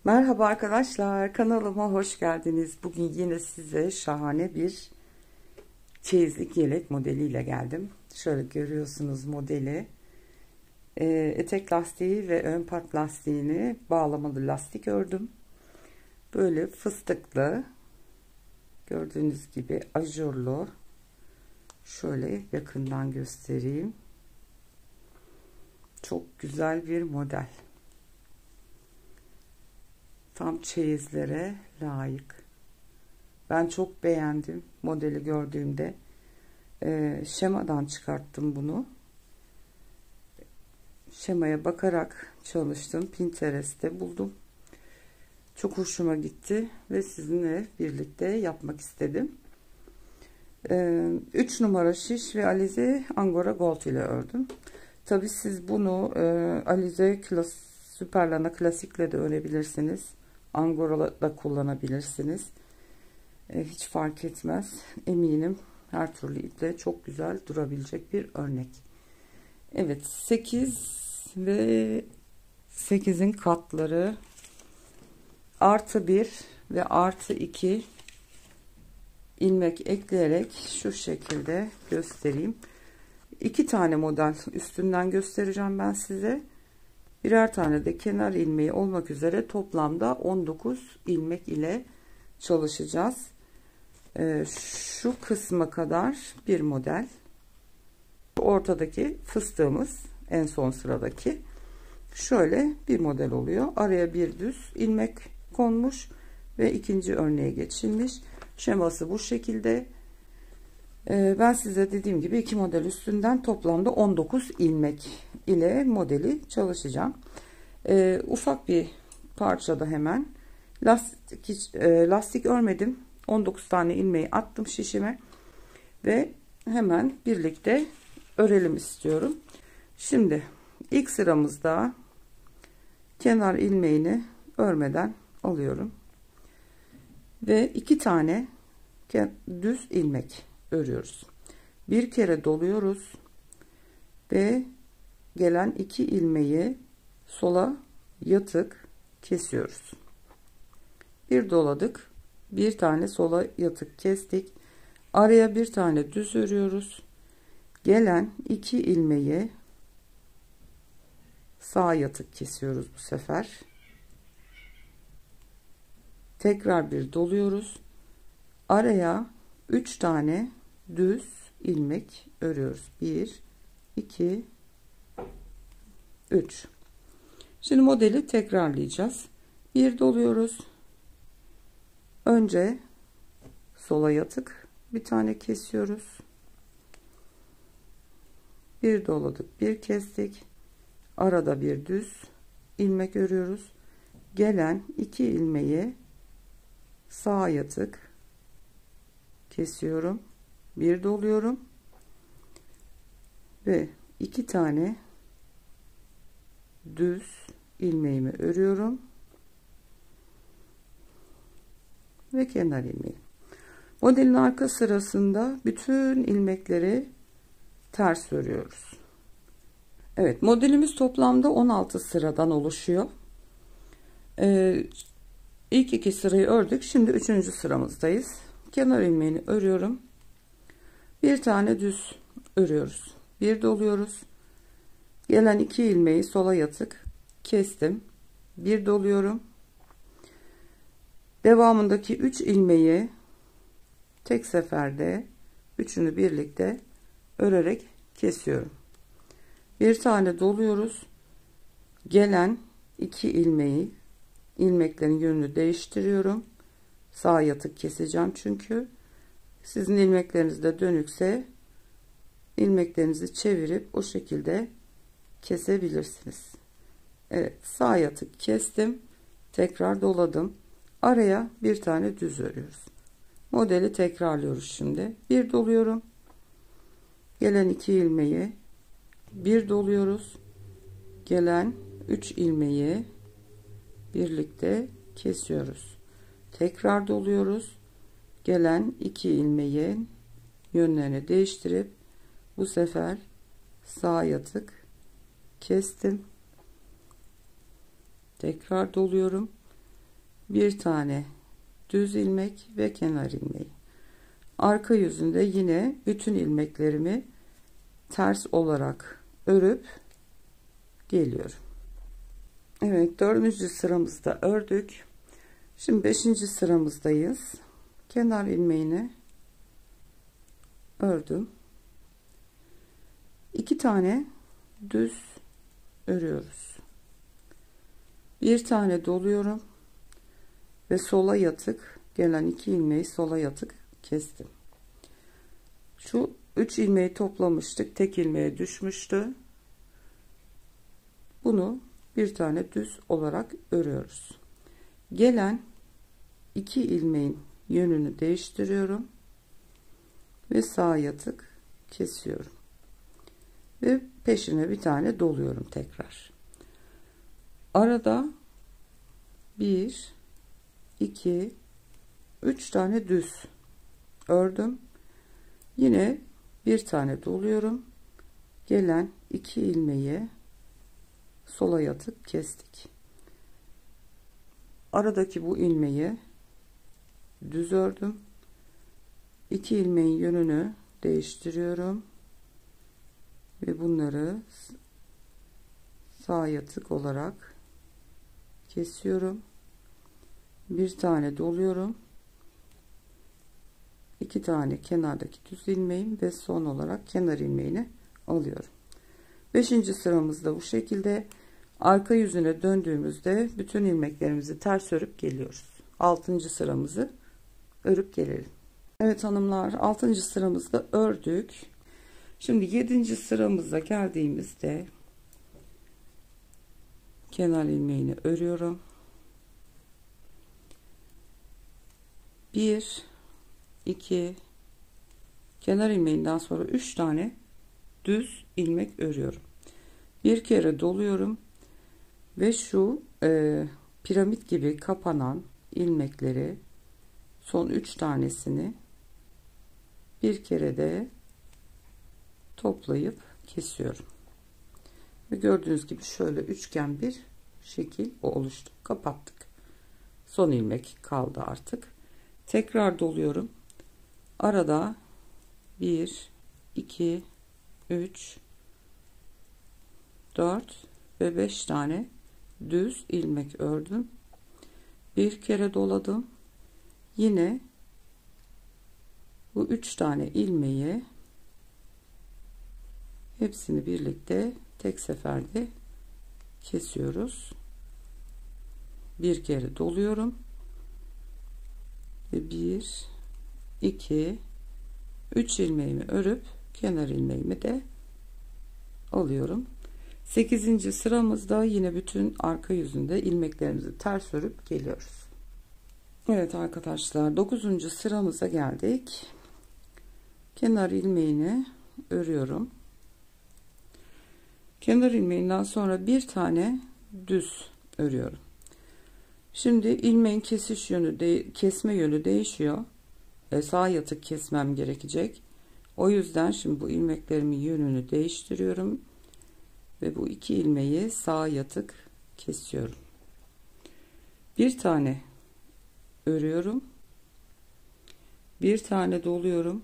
Merhaba arkadaşlar, kanalıma hoş geldiniz. Bugün yine size şahane bir çeyizlik yelek modeliyle geldim. Şöyle görüyorsunuz modeli. Etek lastiği ve ön part lastiğini bağlamalı lastik ördüm. Böyle fıstıklı, gördüğünüz gibi ajurlu. Şöyle yakından göstereyim. Çok güzel bir model. Tam çeyizlere layık. Ben çok beğendim modeli gördüğümde. Şemadan çıkarttım bunu. Şemaya bakarak çalıştım. Pinterest'te buldum. Çok hoşuma gitti ve sizinle birlikte yapmak istedim. 3 numara şiş ve alize angora gold ile ördüm. Tabi siz bunu alize süperlana klasikle de örebilirsiniz. Angora da kullanabilirsiniz. Hiç fark etmez. Eminim her türlü iple çok güzel durabilecek bir örnek. Evet, 8 ve 8'in katları artı 1 ve artı 2 ilmek ekleyerek şu şekilde göstereyim. 2 tane model üstünden göstereceğim ben size. Birer tane de kenar ilmeği olmak üzere toplamda 19 ilmek ile çalışacağız. Şu kısma kadar bir model. Ortadaki fıstığımız en son sıradaki. Şöyle bir model oluyor. Araya bir düz ilmek konmuş ve ikinci örneğe geçilmiş. Şeması bu şekilde. Ben size dediğim gibi iki model üstünden toplamda 19 ilmek ile modeli çalışacağım. Ufak bir parçada hemen lastik örmedim. 19 tane ilmeği attım şişime ve hemen birlikte örelim istiyorum. Şimdi ilk sıramızda kenar ilmeğini örmeden alıyorum ve 2 tane düz ilmek örüyoruz. Bir kere doluyoruz ve gelen 2 ilmeği sola yatık kesiyoruz. Bir doladık, bir tane sola yatık kestik, araya bir tane düz örüyoruz. Gelen 2 ilmeği sağ yatık kesiyoruz bu sefer. Tekrar bir doluyoruz. Araya 3 tane düz ilmek örüyoruz. 1 2 3. Şimdi modeli tekrarlayacağız. Bir doluyoruz. Önce sola yatık bir tane kesiyoruz. Bir doladık, bir kestik. Arada bir düz ilmek örüyoruz. Gelen 2 ilmeği sağa yatık kesiyorum. Bir doluyorum ve 2 tane düz ilmeğimi örüyorum ve kenar ilmeği. Modelin arka sırasında bütün ilmekleri ters örüyoruz. Evet, modelimiz toplamda 16 sıradan oluşuyor. İlk 2 sırayı ördük. Şimdi 3. sıramızdayız. Kenar ilmeğini örüyorum. Bir tane düz örüyoruz. Bir doluyoruz. Gelen 2 ilmeği sola yatık kestim. Bir doluyorum. Devamındaki 3 ilmeği tek seferde üçünü birlikte örerek kesiyorum. Bir tane doluyoruz. Gelen 2 ilmeği ilmeklerin yönünü değiştiriyorum. Sağ yatık keseceğim çünkü. Sizin ilmekleriniz de dönükse ilmeklerinizi çevirip o şekilde kesebilirsiniz. Evet, sağ yatık kestim. Tekrar doladım. Araya bir tane düz örüyoruz. Modeli tekrarlıyoruz şimdi. Bir doluyorum. Gelen 2 ilmeği bir doluyoruz. Gelen 3 ilmeği birlikte kesiyoruz. Tekrar doluyoruz. Gelen 2 ilmeğin yönlerini değiştirip bu sefer sağ yatık kestim. Tekrar doluyorum. bir tane düz ilmek ve kenar ilmeği. Arka yüzünde yine bütün ilmeklerimi ters olarak örüp geliyorum. Evet, 4. sıramızda ördük. Şimdi 5. sıramızdayız. Kenar ilmeğini ördüm. 2 tane düz örüyoruz. Bir tane doluyorum ve sola yatık gelen 2 ilmeği sola yatık kestim. Şu 3 ilmeği toplamıştık, tek ilmeğe düşmüştü. Bunu bir tane düz olarak örüyoruz. Gelen 2 ilmeğin yönünü değiştiriyorum ve sağa yatık kesiyorum ve peşine bir tane doluyorum tekrar. Arada 1 2 3 tane düz ördüm. Yine bir tane doluyorum. Gelen 2 ilmeği sola yatık kestik. Aradaki bu ilmeği düz ördüm. 2 ilmeğin yönünü değiştiriyorum ve bunları sağa yatık olarak kesiyorum. Bir tane doluyorum. 2 tane kenardaki düz ilmeğim ve son olarak kenar ilmeğini alıyorum. 5. sıramızda bu şekilde. Arka yüzüne döndüğümüzde bütün ilmeklerimizi ters örüp geliyoruz. 6. sıramızı örüp gelelim. Evet hanımlar, 6. sıramızda ördük. Şimdi 7. sıramıza geldiğimizde kenar ilmeğini örüyorum. 1 2 kenar ilmeğinden sonra 3 tane düz ilmek örüyorum. Bir kere doluyorum ve şu piramit gibi kapanan ilmekleri, son 3 tanesini bir kere de toplayıp kesiyorum. Ve gördüğünüz gibi şöyle üçgen bir şekil oluştu. Kapattık. Son ilmek kaldı artık. Tekrar doluyorum. Arada 1 2 3 4 ve 5 tane düz ilmek ördüm. Bir kere doladım. Yine bu 3 tane ilmeği hepsini birlikte tek seferde kesiyoruz. Bir kere doluyorum ve 1 2 3 ilmeğimi örüp kenar ilmeğimi de alıyorum. 8. sıramızda yine bütün arka yüzünde ilmeklerimizi ters örüp geliyoruz. Evet arkadaşlar, 9. sıramıza geldik. Kenar ilmeğini örüyorum. Kenar ilmeğinden sonra bir tane düz örüyorum. Şimdi ilmeğin kesme yönü değişiyor. Sağa yatık kesmem gerekecek. O yüzden şimdi bu ilmeklerimin yönünü değiştiriyorum ve bu 2 ilmeği sağa yatık kesiyorum. Bir tane örüyorum. Bir tane doluyorum.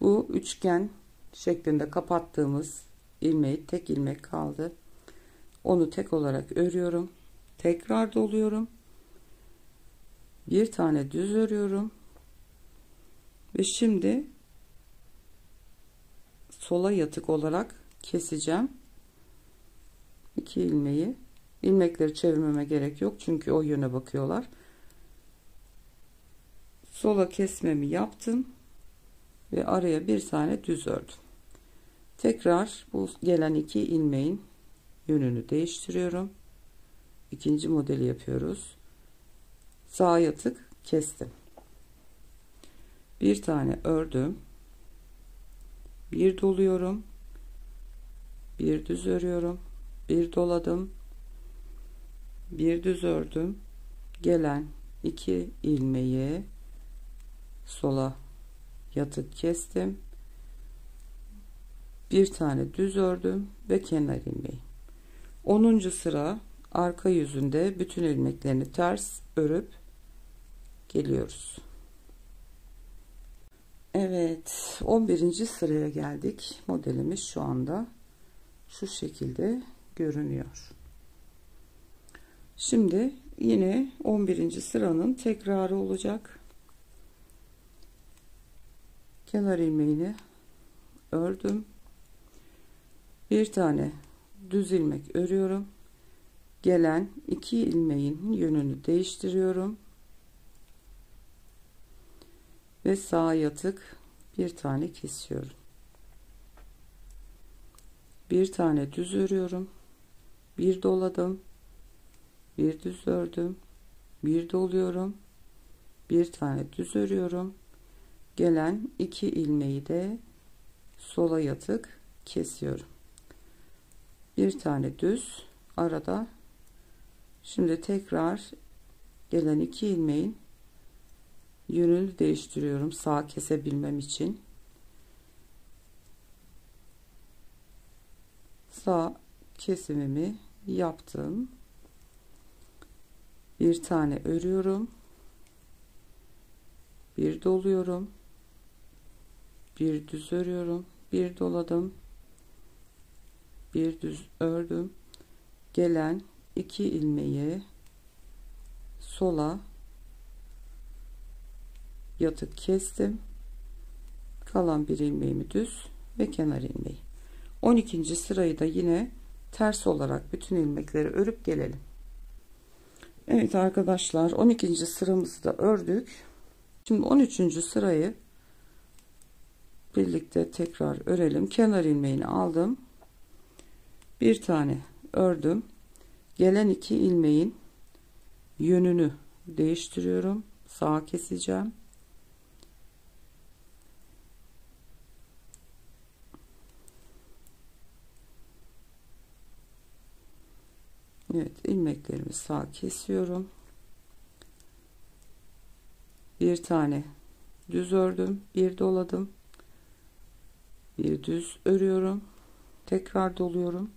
Bu üçgen şeklinde kapattığımız ilmeği, tek ilmek kaldı. Onu tek olarak örüyorum. Tekrar doluyorum. Bir tane düz örüyorum. Ve şimdi sola yatık olarak keseceğim. 2 ilmeği. İlmekleri çevirmeme gerek yok. Çünkü o yöne bakıyorlar. Sola kesmemi yaptım. Ve araya bir tane düz ördüm. Tekrar bu gelen 2 ilmeğin yönünü değiştiriyorum. İkinci modeli yapıyoruz. Sağa yatık kestim. Bir tane ördüm. Bir doluyorum. Bir düz örüyorum. Bir doladım. Bir düz ördüm. Gelen 2 ilmeği sola yatık kestim. Bir tane düz ördüm ve kenar ilmeği. 10. sıra arka yüzünde bütün ilmeklerini ters örüp geliyoruz. Evet, 11. sıraya geldik. Modelimiz şu anda şu şekilde görünüyor. Şimdi yine 11. sıranın tekrarı olacak. Kenar ilmeğini ördüm. Bir tane düz ilmek örüyorum. Gelen 2 ilmeğin yönünü değiştiriyorum. Ve sağa yatık bir tane kesiyorum. Bir tane düz örüyorum. Bir doladım. Bir düz ördüm. Bir doluyorum. Bir tane düz örüyorum. Gelen 2 ilmeği de sola yatık kesiyorum. Bir tane düz arada. Şimdi tekrar gelen 2 ilmeğin yönünü değiştiriyorum sağ kesebilmem için. Sağ kesimimi yaptım. Bir tane örüyorum. Bir doluyorum. Bir düz örüyorum. Bir doladım. Bir düz ördüm. Gelen 2 ilmeği sola yatık kestim. Kalan bir ilmeğimi düz ve kenar ilmeği. 12. sırayı da yine ters olarak bütün ilmekleri örüp gelelim. Evet arkadaşlar, 12. sıramızı da ördük. Şimdi 13. sırayı birlikte tekrar örelim. Kenar ilmeğini aldım. Bir tane ördüm. Gelen 2 ilmeğin yönünü değiştiriyorum. Sağa keseceğim. Evet, ilmeklerimi sağ kesiyorum. Bir tane düz ördüm, bir doladım. Bir düz örüyorum. Tekrar doluyorum.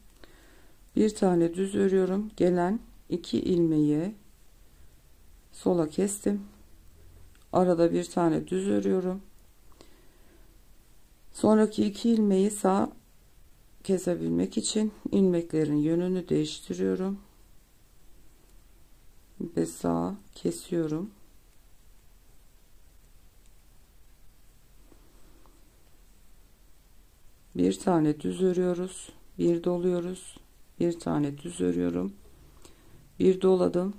Bir tane düz örüyorum. Gelen 2 ilmeği sola kestim. Arada bir tane düz örüyorum. Sonraki 2 ilmeği sağ kesebilmek için ilmeklerin yönünü değiştiriyorum ve sağa kesiyorum. Bir tane düz örüyoruz, bir doluyoruz, bir tane düz örüyorum, bir doladım,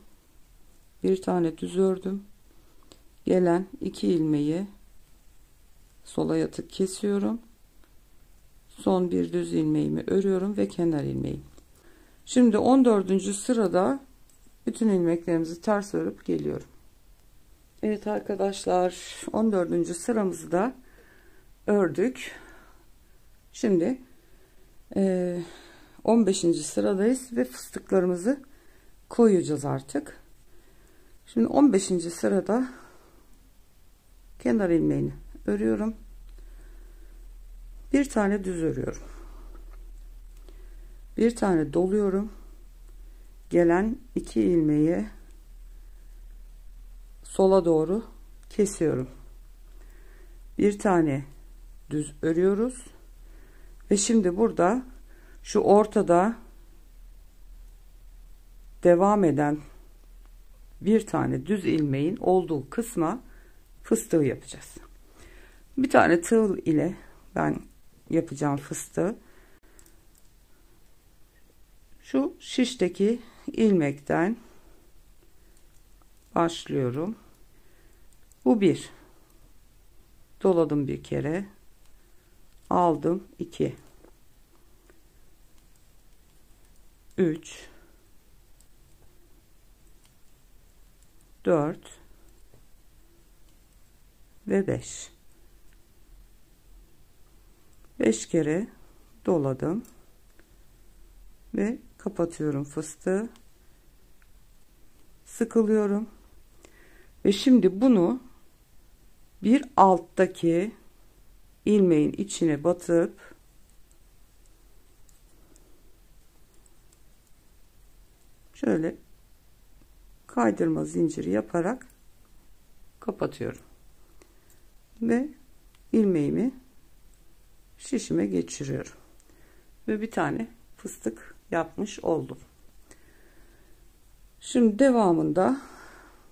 bir tane düz ördüm. Gelen 2 ilmeği sola yatık kesiyorum. Son bir düz ilmeğimi örüyorum ve kenar ilmeği. Şimdi 14. sırada bütün ilmeklerimizi ters örüp geliyorum. Evet arkadaşlar, 14. sıramızı da ördük. Şimdi 15. sıradayız ve fıstıklarımızı koyacağız artık. Şimdi 15. sırada kenar ilmeğini örüyorum. Bir tane düz örüyorum. Bir tane doluyorum. Gelen 2 ilmeği sola doğru kesiyorum. Bir tane düz örüyoruz. Ve şimdi burada şu ortada devam eden bir tane düz ilmeğin olduğu kısma fıstığı yapacağız. Bir tane tığ ile ben yapacağım fıstığı. Şu şişteki ilmekten başlıyorum. Bu bir. Doladım bir kere. Aldım 2. 3. 4 ve 5. 5 kere doladım ve kapatıyorum fıstığı, sıkılıyorum ve şimdi bunu bir alttaki ilmeğin içine batıp şöyle kaydırma zinciri yaparak kapatıyorum ve ilmeğimi şişime geçiriyorum ve bir tane fıstık yapmış oldum. Şimdi devamında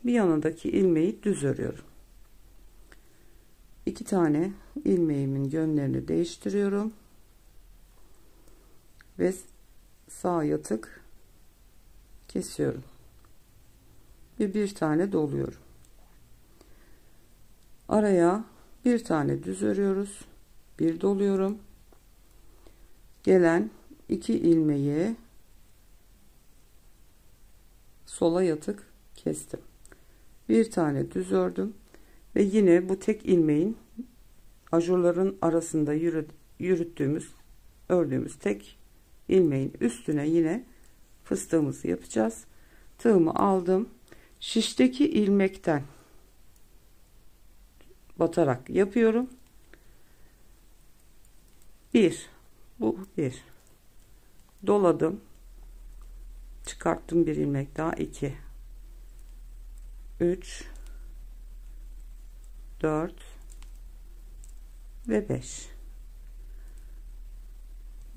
bir yanındaki ilmeği düz örüyorum. 2 tane ilmeğimin yönlerini değiştiriyorum ve sağ yatık kesiyorum ve bir tane doluyorum. Araya bir tane düz örüyoruz, bir doluyorum. Gelen 2 ilmeği sola yatık kestim. Bir tane düz ördüm ve yine bu tek ilmeğin ajurların arasında ördüğümüz tek ilmeğin üstüne yine fıstığımızı yapacağız. Tığımı aldım. Şişteki ilmekten batarak yapıyorum. Bu bir doladım, çıkarttım bir ilmek daha, 2 3 4 ve 5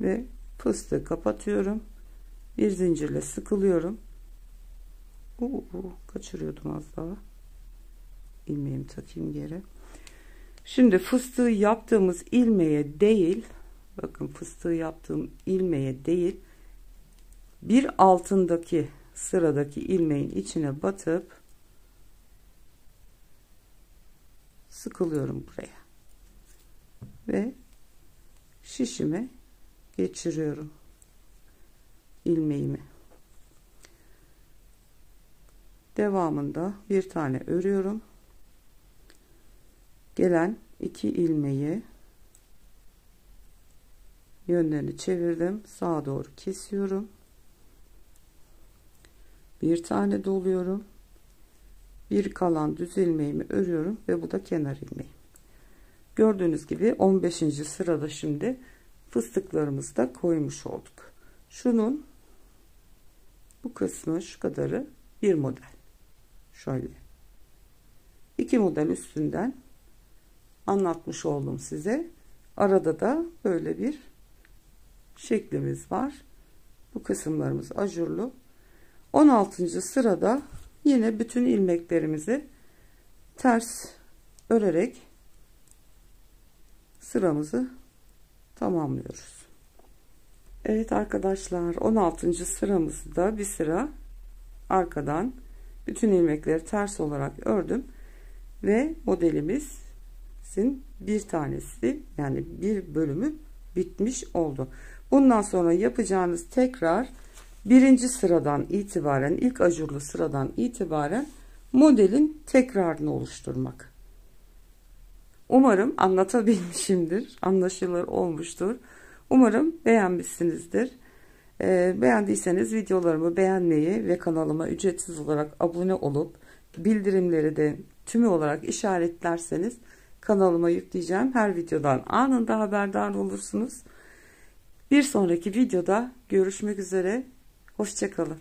ve fıstığı kapatıyorum, bir zincirle sıkılıyorum. Kaçırıyordum az daha, ilmeğimi takayım geri. Şimdi fıstığı yaptığımız ilmeğe değil, bakın fıstığı yaptığım ilmeğe değil, bir altındaki sıradaki ilmeğin içine batıp sıkılıyorum buraya ve şişime geçiriyorum ilmeğimi. Devamında bir tane örüyorum. Gelen 2 ilmeği yönlerini çevirdim, sağa doğru kesiyorum. Bir tane doluyorum. Bir kalan düz ilmeğimi örüyorum ve bu da kenar ilmeğim. Gördüğünüz gibi 15. sırada şimdi fıstıklarımızı da koymuş olduk. Şunun bu kısmı, şu kadarı bir model. Şöyle 2 model üstünden anlatmış oldum size. Arada da böyle bir şeklimiz var. Bu kısımlarımız ajurlu. 16. sırada yine bütün ilmeklerimizi ters örerek sıramızı tamamlıyoruz. Evet arkadaşlar, 16. sıramızda bir sıra arkadan bütün ilmekleri ters olarak ördüm ve modelimizin bir tanesi, yani bir bölümü bitmiş oldu. Bundan sonra yapacağınız tekrar birinci sıradan itibaren, ilk ajurlu sıradan itibaren modelin tekrarını oluşturmak. Umarım anlatabilmişimdir, anlaşılır olmuştur. Umarım beğenmişsinizdir. Beğendiyseniz videolarımı beğenmeyi ve kanalıma ücretsiz olarak abone olup bildirimleri de tümü olarak işaretlerseniz kanalıma yükleyeceğim her videodan anında haberdar olursunuz. Bir sonraki videoda görüşmek üzere. Hoşça kalın.